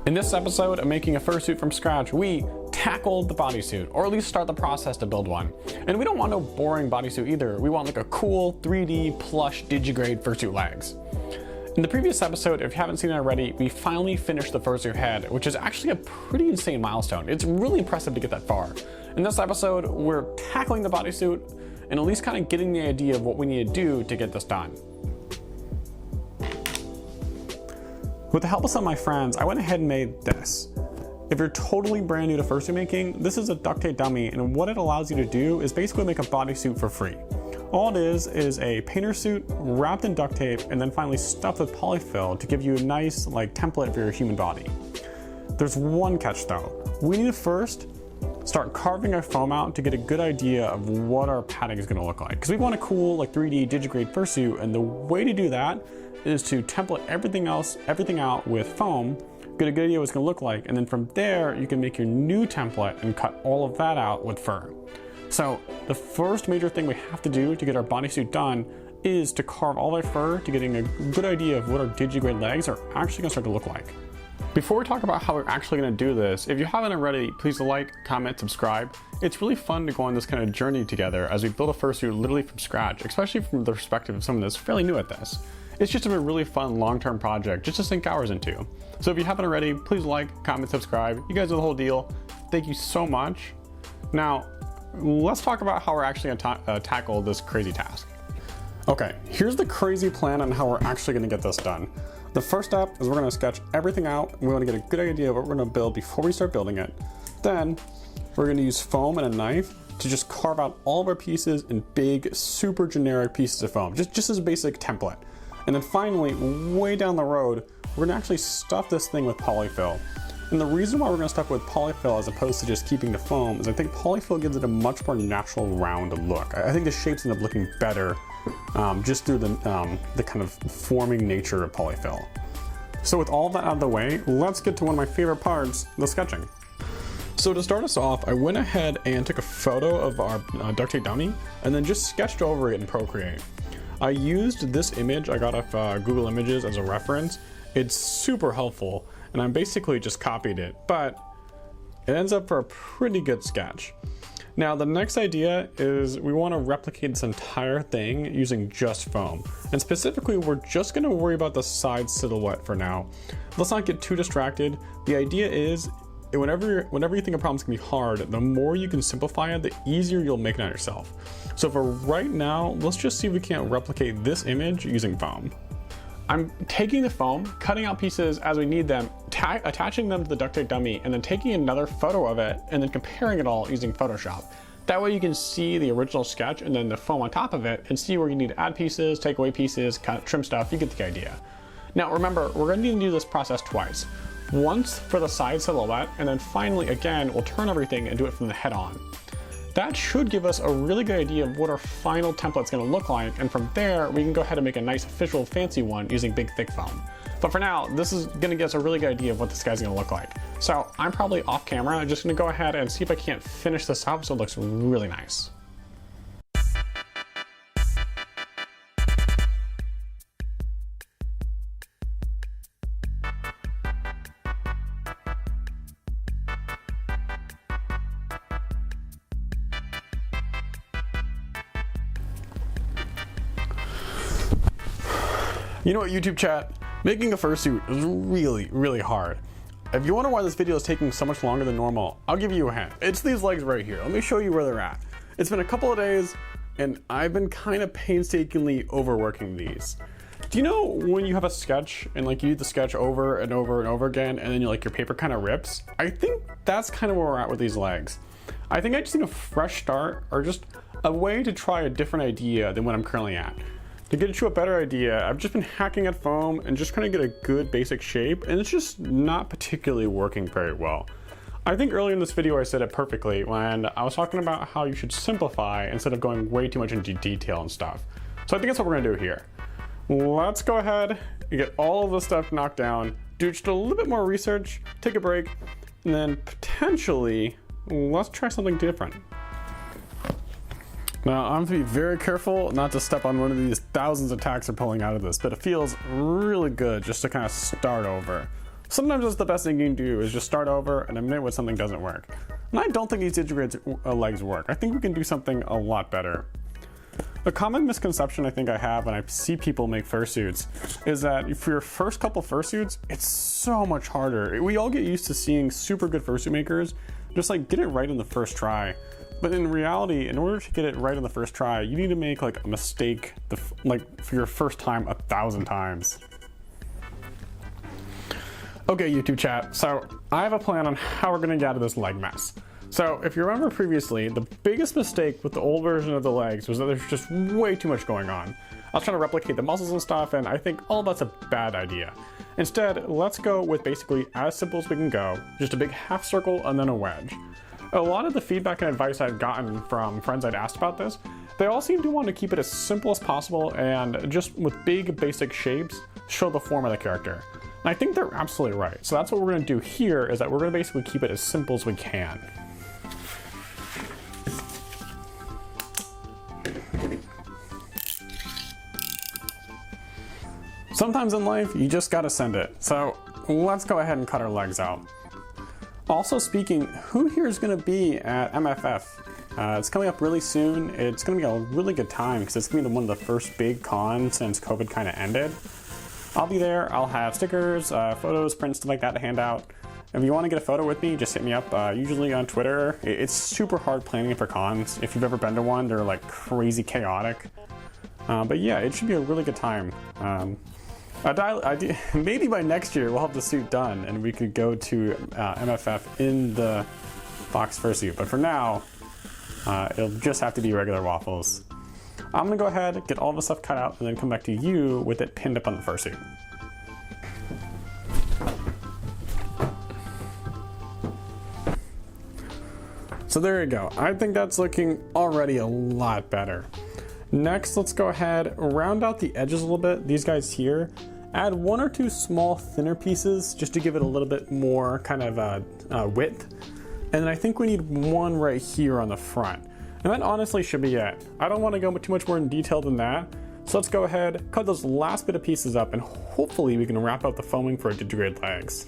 In this episode of making a fursuit from scratch, we tackled the bodysuit, or at least start the process to build one. And we don't want no boring bodysuit either. We want like a cool 3D plush digigrade fursuit legs. In the previous episode, if you haven't seen it already, we finally finished the fursuit head, which is actually a pretty insane milestone. It's really impressive to get that far. In this episode, we're tackling the bodysuit and at least kind of getting the idea of what we need to do to get this done. With the help of some of my friends, I went ahead and made this. If you're totally brand new to fursuit making, this is a duct tape dummy, and what it allows you to do is basically make a bodysuit for free. All it is a painter suit wrapped in duct tape and then finally stuffed with polyfill to give you a nice template for your human body. There's one catch though. We need to first start carving our foam out to get a good idea of what our padding is going to look like. Because we want a cool 3D digigrade fursuit, and the way to do that is to template everything out with foam, get a good idea what it's going to look like, and then from there you can make your new template and cut all of that out with fur. So the first major thing we have to do to get our bodysuit done is to carve all that fur to getting a good idea of what our digigrade legs are actually going to start to look like. Before we talk about how we're actually going to do this, if you haven't already, please like, comment, subscribe. It's really fun to go on this kind of journey together as we build a fursuit literally from scratch, especially from the perspective of someone that's fairly new at this. It's just a really fun long-term project just to sink hours into. So if you haven't already, please like, comment, subscribe. You guys are the whole deal. Thank you so much. Now, let's talk about how we're actually going to tackle this crazy task. Okay, here's the crazy plan on how we're actually going to get this done. The first step is we're going to sketch everything out, and we want to get a good idea of what we're going to build before we start building it. Then we're going to use foam and a knife to just carve out all of our pieces in big, super generic pieces of foam, just as a basic template. And then finally, way down the road, we're going to actually stuff this thing with polyfill. And the reason why we're going to stuff it with polyfill as opposed to just keeping the foam is I think polyfill gives it a much more natural round look. I think the shapes end up looking better just through the kind of forming nature of polyfill. So with all that out of the way, let's get to one of my favorite parts, the sketching. So to start us off, I went ahead and took a photo of our duct tape dummy and then just sketched over it in Procreate. I used this image I got off Google Images as a reference. It's super helpful, and I basically just copied it, but it ends up for a pretty good sketch. Now the next idea is we want to replicate this entire thing using just foam. And specifically, we're just going to worry about the side silhouette for now. Let's not get too distracted. The idea is whenever you think a problem's going to be hard, the more you can simplify it, the easier you'll make it on yourself. So for right now, let's just see if we can't replicate this image using foam. I'm taking the foam, cutting out pieces as we need them, attaching them to the duct tape dummy, and then taking another photo of it and then comparing it all using Photoshop. That way you can see the original sketch and then the foam on top of it and see where you need to add pieces, take away pieces, cut, trim stuff. You get the idea. Now remember, we're going to need to do this process twice. Once for the side silhouette, and then finally again we'll turn everything and do it from the head on. That should give us a really good idea of what our final template's going to look like, and from there we can go ahead and make a nice official fancy one using big thick foam. But for now, this is going to get us a really good idea of what this guy's going to look like. So I'm probably off camera. I'm just going to go ahead and see if I can't finish this up so it looks really nice. You know what, YouTube chat? Making a fursuit is really, really hard. If you wonder why this video is taking so much longer than normal, I'll give you a hint. It's these legs right here. Let me show you where they're at. It's been a couple of days, and I've been kind of painstakingly overworking these. Do you know when you have a sketch and you do the sketch over and over and over again, and then your paper kind of rips? I think that's kind of where we're at with these legs. I think I just need a fresh start, or just a way to try a different idea than what I'm currently at. To get you a better idea, I've just been hacking at foam and just trying to get a good basic shape, and it's just not particularly working very well. I think earlier in this video I said it perfectly when I was talking about how you should simplify instead of going way too much into detail and stuff. So I think that's what we're gonna do here. Let's go ahead and get all of this stuff knocked down, do just a little bit more research, take a break, and then potentially, let's try something different. Now, I'm going to be very careful not to step on one of these thousands of tacks are pulling out of this, but it feels really good just to kind of start over. Sometimes that's the best thing you can do, is just start over and admit when something doesn't work. And I don't think these digigrade legs work. I think we can do something a lot better. A common misconception I think I have when I see people make fursuits is that for your first couple fursuits, it's so much harder. We all get used to seeing super good fursuit makers just like get it right in the first try. But in reality, in order to get it right on the first try, you need to make like a mistake like for your first time 1,000 times. Okay, YouTube chat, so I have a plan on how we're gonna get out of this leg mess. So if you remember previously, the biggest mistake with the old version of the legs was that there's just way too much going on. I was trying to replicate the muscles and stuff, and I think all that's a bad idea. Instead, let's go with basically as simple as we can go, just a big half circle and then a wedge. A lot of the feedback and advice I've gotten from friends I'd asked about this, they all seem to want to keep it as simple as possible and just with big basic shapes, show the form of the character. And I think they're absolutely right. So that's what we're gonna do here, is that we're gonna basically keep it as simple as we can. Sometimes in life, you just gotta send it. So let's go ahead and cut our legs out. Also speaking, who here is gonna be at MFF? It's coming up really soon. It's gonna be a really good time because it's gonna be one of the first big cons since COVID kind of ended. I'll be there. I'll have stickers, photos, prints, stuff like that to hand out. If you want to get a photo with me, just hit me up, usually on Twitter. It's super hard planning for cons. If you've ever been to one, they're like crazy chaotic. But yeah, it should be a really good time. Maybe by next year we'll have the suit done and we could go to MFF in the box fursuit. But for now, it'll just have to be regular waffles. I'm gonna go ahead, get all the stuff cut out, and then come back to you with it pinned up on the fursuit. So there you go. I think that's looking already a lot better. Next, let's go ahead, round out the edges a little bit, these guys here. Add 1 or 2 small thinner pieces just to give it a little bit more kind of width. And then I think we need one right here on the front. And that honestly should be it. I don't want to go too much more in detail than that. So let's go ahead, cut those last bit of pieces up, and hopefully we can wrap up the foaming for our digigrade legs.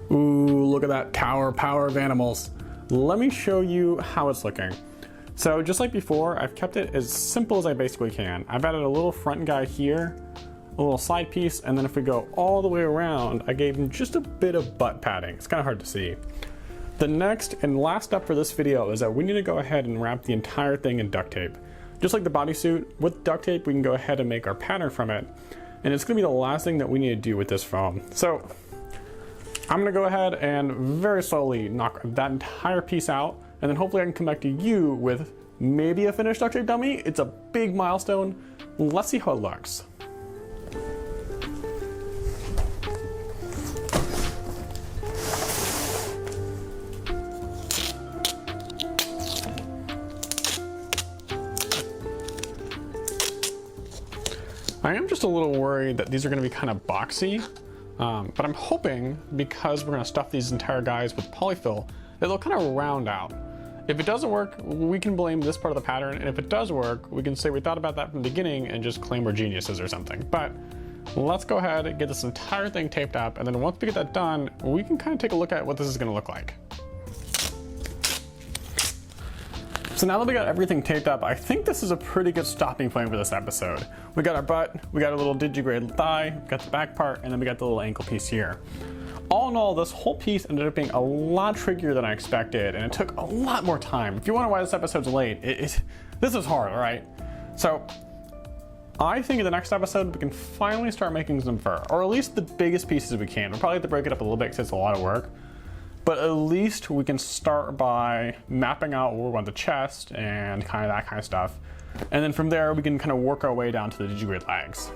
Ooh, look at that tower power of animals. Let me show you how it's looking. So just like before, I've kept it as simple as I basically can. I've added a little front guy here, a little side piece, and then if we go all the way around, I gave him just a bit of butt padding. It's kind of hard to see. The next and last step for this video is that we need to go ahead and wrap the entire thing in duct tape. Just like the bodysuit, with duct tape we can go ahead and make our pattern from it, and it's gonna be the last thing that we need to do with this foam. So I'm gonna go ahead and very slowly knock that entire piece out, and then hopefully I can come back to you with maybe a finished duct tape dummy. It's a big milestone. Let's see how it looks. I am just a little worried that these are gonna be kind of boxy, but I'm hoping because we're gonna stuff these entire guys with polyfill, that they'll kind of round out. If it doesn't work, we can blame this part of the pattern, and if it does work, we can say we thought about that from the beginning and just claim we're geniuses or something. But let's go ahead and get this entire thing taped up, and then once we get that done, we can kind of take a look at what this is gonna look like. So now that we got everything taped up, I think this is a pretty good stopping point for this episode. We got our butt, we got a little digigrade thigh, we got the back part, and then we got the little ankle piece here. All in all, this whole piece ended up being a lot trickier than I expected, and it took a lot more time. If you wonder why this episode's late, this is hard, all right? So I think in the next episode, we can finally start making some fur, or at least the biggest pieces we can. We'll probably have to break it up a little bit because it's a lot of work. But at least we can start by mapping out where we want the chest and kind of that kind of stuff. And then from there, we can kind of work our way down to the digigrade legs.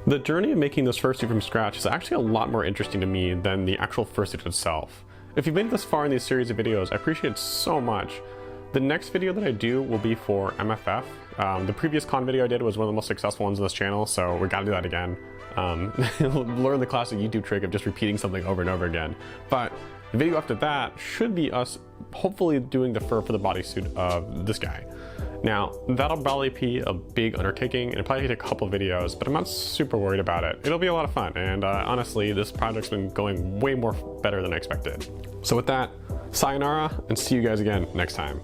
The journey of making this fursuit from scratch is actually a lot more interesting to me than the actual fursuit itself. If you've made it this far in these series of videos, I appreciate it so much. The next video that I do will be for MFF. The previous con video I did was one of the most successful ones on this channel, so we gotta do that again. Learn the classic YouTube trick of just repeating something over and over again. But the video after that should be us hopefully doing the fur for the bodysuit of this guy. Now, that'll probably be a big undertaking and it'll probably take a couple videos, but I'm not super worried about it. It'll be a lot of fun, and honestly, this project's been going way more better than I expected. So with that, sayonara, and see you guys again next time.